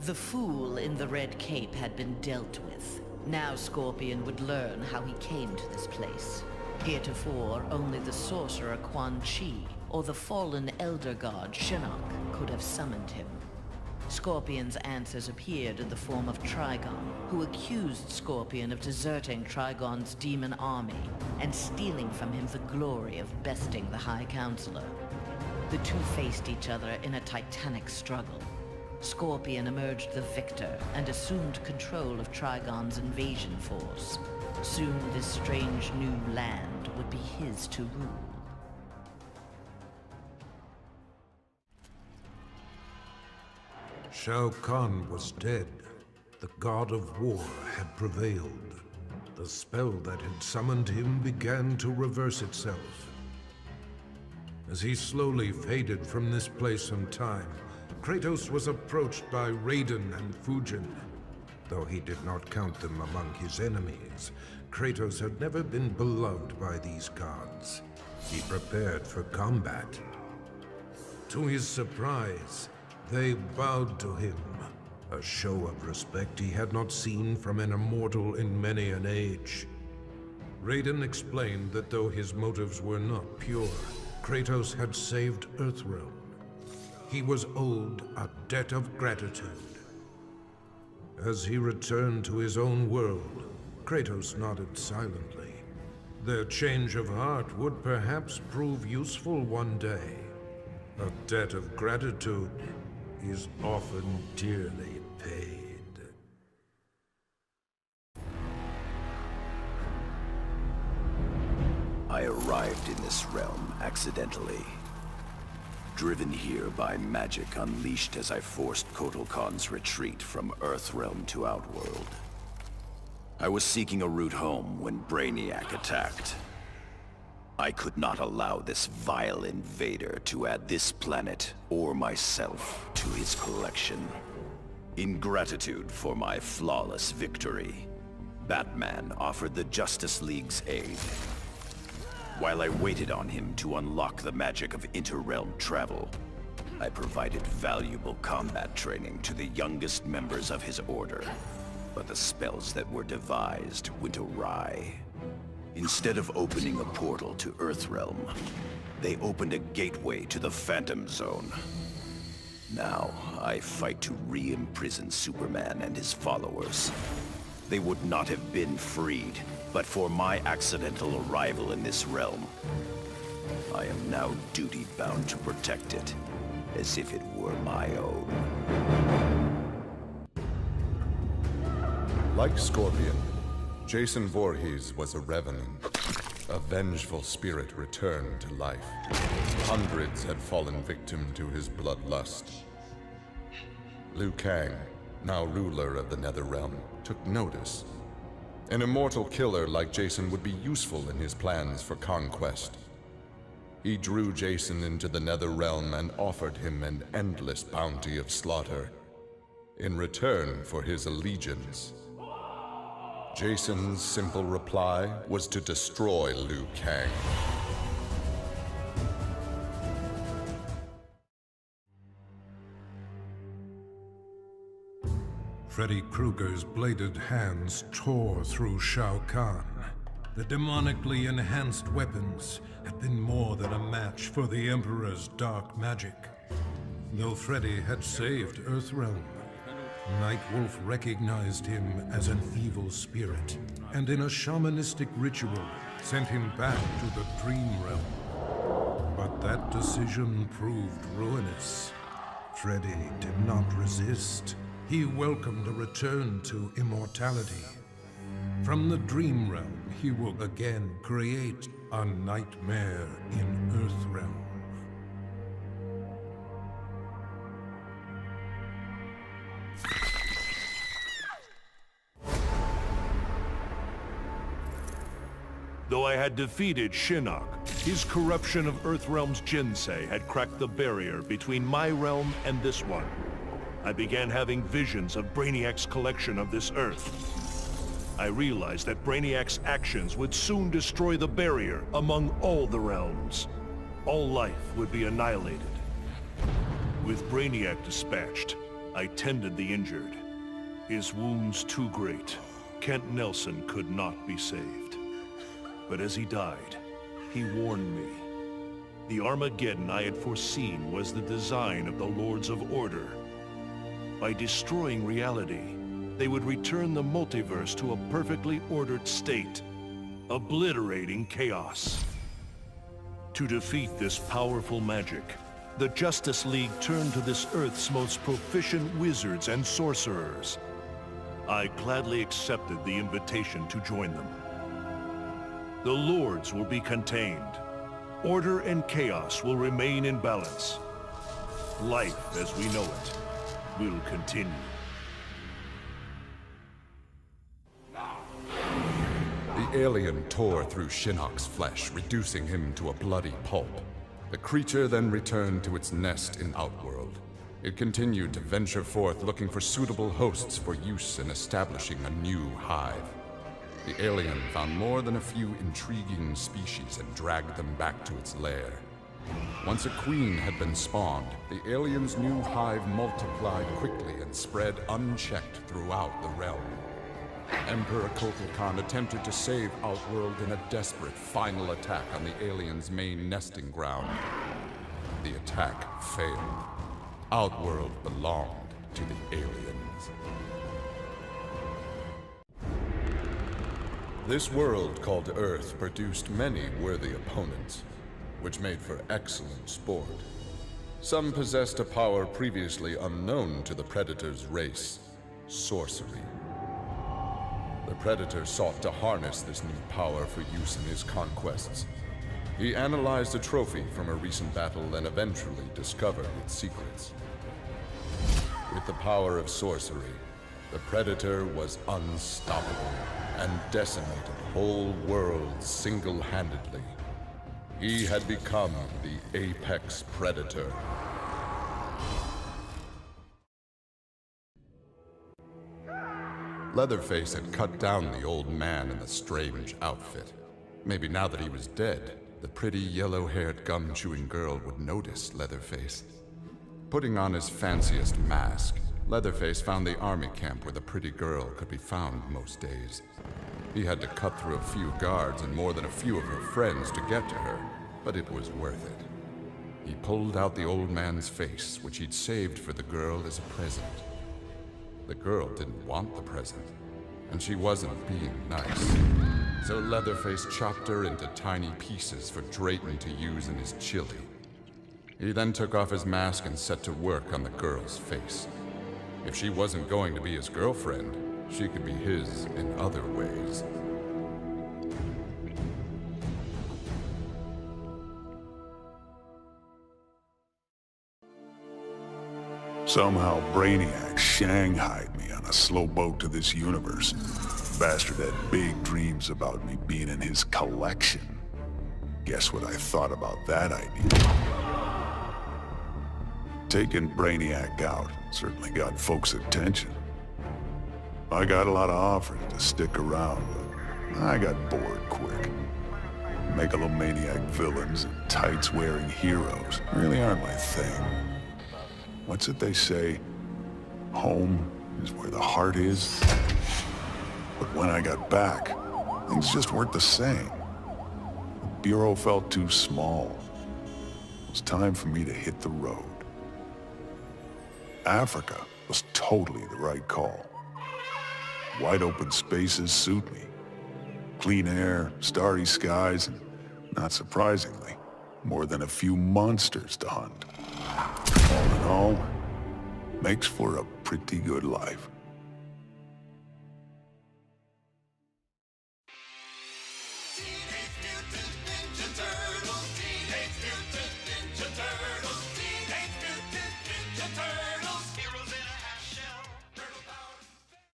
The fool in the red cape had been dealt with. Now Scorpion would learn how he came to this place. Heretofore, only the sorcerer Quan Chi or the fallen elder god Shinnok could have summoned him. Scorpion's answers appeared in the form of Trigon, who accused Scorpion of deserting Trigon's demon army and stealing from him the glory of besting the High Counselor. The two faced each other in a titanic struggle. Scorpion emerged the victor and assumed control of Trigon's invasion force. Soon this strange new land would be his to rule. Shao Kahn was dead. The god of war had prevailed. The spell that had summoned him began to reverse itself. As he slowly faded from this place and time, Kratos was approached by Raiden and Fujin. Though he did not count them among his enemies, Kratos had never been beloved by these gods. He prepared for combat. To his surprise, they bowed to him, a show of respect he had not seen from an immortal in many an age. Raiden explained that though his motives were not pure, Kratos had saved Earthrealm. He was owed a debt of gratitude. As he returned to his own world, Kratos nodded silently. Their change of heart would perhaps prove useful one day. A debt of gratitude is often dearly paid. I arrived in this realm accidentally. Driven here by magic unleashed as I forced Kotal Khan's retreat from Earthrealm to Outworld. I was seeking a route home when Brainiac attacked. I could not allow this vile invader to add this planet or myself to his collection. In gratitude for my flawless victory, Batman offered the Justice League's aid. While I waited on him to unlock the magic of inter-realm travel, I provided valuable combat training to the youngest members of his order. But the spells that were devised went awry. Instead of opening a portal to Earthrealm, they opened a gateway to the Phantom Zone. Now, I fight to re-imprison Superman and his followers. They would not have been freed, but for my accidental arrival in this realm. I am now duty-bound to protect it, as if it were my own. Like Scorpion, Jason Voorhees was a revenant. A vengeful spirit returned to life. Hundreds had fallen victim to his bloodlust. Liu Kang, now ruler of the Netherrealm, took notice. An immortal killer like Jason would be useful in his plans for conquest. He drew Jason into the Netherrealm and offered him an endless bounty of slaughter in return for his allegiance. Jason's simple reply was to destroy Liu Kang. Freddy Krueger's bladed hands tore through Shao Kahn. The demonically enhanced weapons had been more than a match for the Emperor's dark magic. Though Freddy had saved Earthrealm, Nightwolf recognized him as an evil spirit, and in a shamanistic ritual, sent him back to the Dream Realm. But that decision proved ruinous. Freddy did not resist. He welcomed a return to immortality. From the Dream Realm, he will again create a nightmare in Earthrealm. Though I had defeated Shinnok, his corruption of Earthrealm's Jinsei had cracked the barrier between my realm and this one. I began having visions of Brainiac's collection of this Earth. I realized that Brainiac's actions would soon destroy the barrier among all the realms. All life would be annihilated. With Brainiac dispatched, I tended the injured. His wounds too great. Kent Nelson could not be saved. But as he died, he warned me. The Armageddon I had foreseen was the design of the Lords of Order. By destroying reality, they would return the multiverse to a perfectly ordered state, obliterating chaos. To defeat this powerful magic, the Justice League turned to this Earth's most proficient wizards and sorcerers. I gladly accepted the invitation to join them. The Lords will be contained. Order and chaos will remain in balance. Life as we know it will continue. The alien tore through Shinnok's flesh, reducing him to a bloody pulp. The creature then returned to its nest in Outworld. It continued to venture forth looking for suitable hosts for use in establishing a new hive. The alien found more than a few intriguing species and dragged them back to its lair. Once a queen had been spawned, the alien's new hive multiplied quickly and spread unchecked throughout the realm. Emperor Kotal Khan attempted to save Outworld in a desperate final attack on the alien's main nesting ground. The attack failed. Outworld belonged to the aliens. This world called Earth produced many worthy opponents, which made for excellent sport. Some possessed a power previously unknown to the Predator's race, sorcery. The Predator sought to harness this new power for use in his conquests. He analyzed a trophy from a recent battle and eventually discovered its secrets. With the power of sorcery, the Predator was unstoppable and decimated whole worlds single-handedly. He had become the apex predator. Leatherface had cut down the old man in the strange outfit. Maybe now that he was dead, the pretty yellow-haired gum-chewing girl would notice Leatherface. Putting on his fanciest mask, Leatherface found the army camp where the pretty girl could be found most days. He had to cut through a few guards and more than a few of her friends to get to her, but it was worth it. He pulled out the old man's face, which he'd saved for the girl as a present. The girl didn't want the present, and she wasn't being nice. So Leatherface chopped her into tiny pieces for Drayton to use in his chili. He then took off his mask and set to work on the girl's face. If she wasn't going to be his girlfriend, she could be his in other ways. Somehow Brainiac shanghaied me on a slow boat to this universe. Bastard had big dreams about me being in his collection. Guess what I thought about that idea? Taking Brainiac out certainly got folks' attention. I got a lot of offers to stick around, but I got bored quick. Megalomaniac villains and tights-wearing heroes really aren't my thing. What's it they say? Home is where the heart is. But when I got back, things just weren't the same. The Bureau felt too small. It was time for me to hit the road. Africa was totally the right call. Wide open spaces suit me. Clean air, starry skies, and, not surprisingly, more than a few monsters to hunt. All in all, makes for a pretty good life.